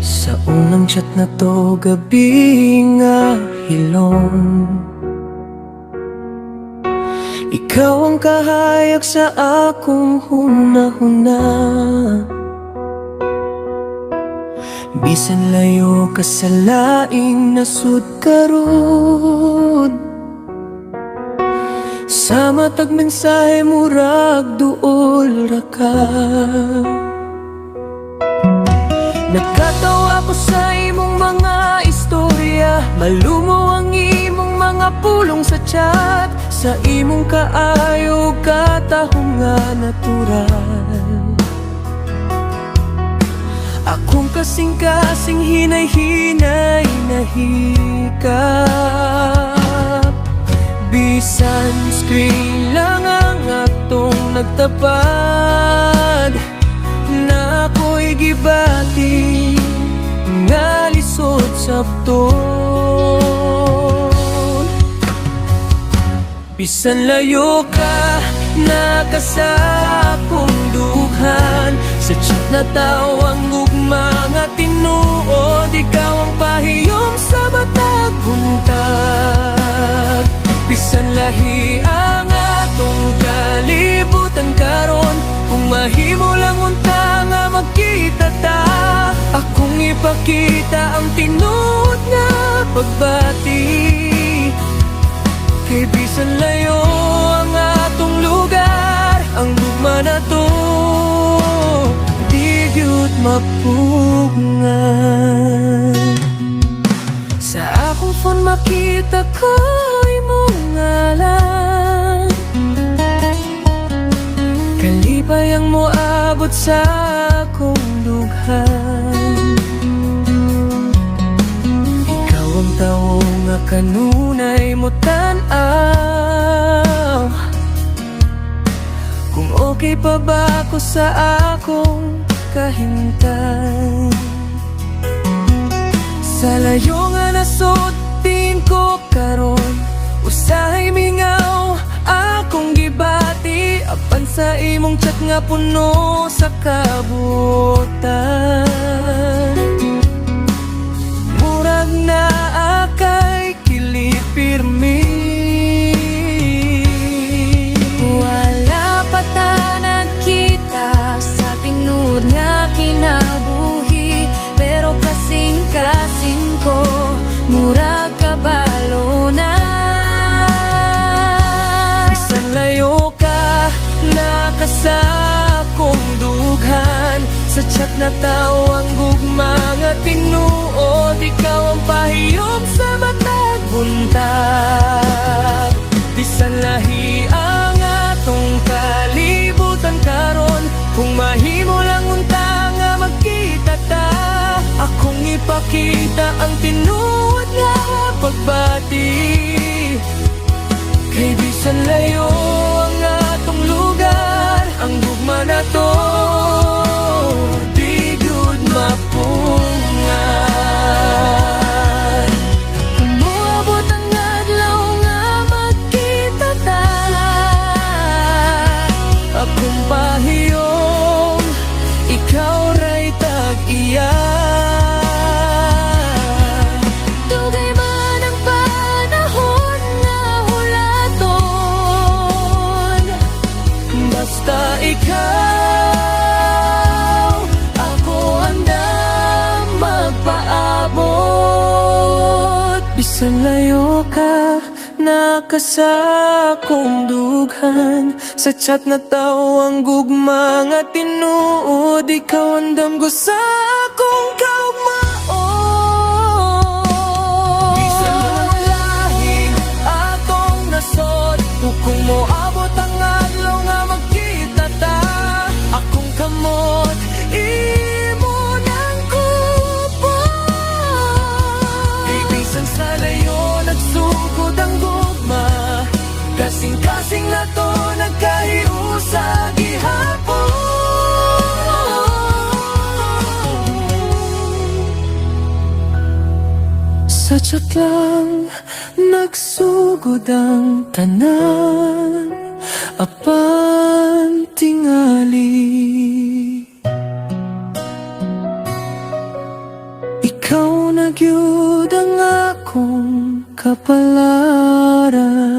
Sa unang chat na to, gabi nga hilong, ikaw ang kahayag sa akong huna-huna. Bisan layo ka sa laing nasud karod, sa matag mensahe murag duol ra ka. Nagkatawa ko sa imong mga istorya, malumo ang imong mga pulong sa chat, sa imong kaayo katahong nga natural. Akong kasing-kasing hinay-hinay nahikap, bisan screen lang ang atong nagtapad, na ako'y gibati nga lisod sabton. Bisan layo ka, nakasa akong dughan, sa chat na tawang gugma nga tinuod, ikaw ang pahiyom sa matag buntag. Bisan lahi ang atong kalibutan karon, kung mahimo lang unta nga magkita ta, akong ipakita ang tinuod nga pagbati. Kay bisan layo ang atong lugar, ang gugma na to di gyud mapugngan. Sa akong phone makita ko imong ngalan, kalipay ang moabot sa akong dughan. Ikaw ang tawo nga kanunay mo tan-aw, kung okay pa ba ako sa akong kahintay. Sa layo nga nasutin ko karon, usahay mingaw akong gibati, apan sa imong chat nga puno sa kabuotan. Murag na akay kilipirmi, wala pa ta nagkita sa tinud nga kinabuhi, pero kasing-kasing ko murag kabalo na. Bisan layo ka, nakasa akong dughan, sa chat na tawang gugma nga tinuod, ikaw ang pahiyom sa matag buntag. Bisan lahi ang atong kalibutan karon, kung mahimo lang unta nga magkita ta, akong ipakita ang tinuod nga pagbati. Kay bisan layo ang atong lugar, ang gugma na to di gyud mapungan. Kung moabot ang adlaw nga magkita ta, akong pahiyom ikaw ra'y tag-iya. Dugay man ang panahon nga hulaton, basta ikaw ako handang magpaabot. Bisan layo ka, nakasa akong dughan, sa chat na tawang gugma nga tinuod, ikaw andam ko sa akong kaugmaon. Bisan lang lahi atong nasod, kung moabot ang adlaw nga magkita ta, akong kamot imo nang kupon. Ibisan sa layo nagsugod ang gugma, kasing-kasing na to nagkahiusa gihapon. Sa chat lang nagsugod ang tanan, apan tingali. nagyud ang akong kapalaran.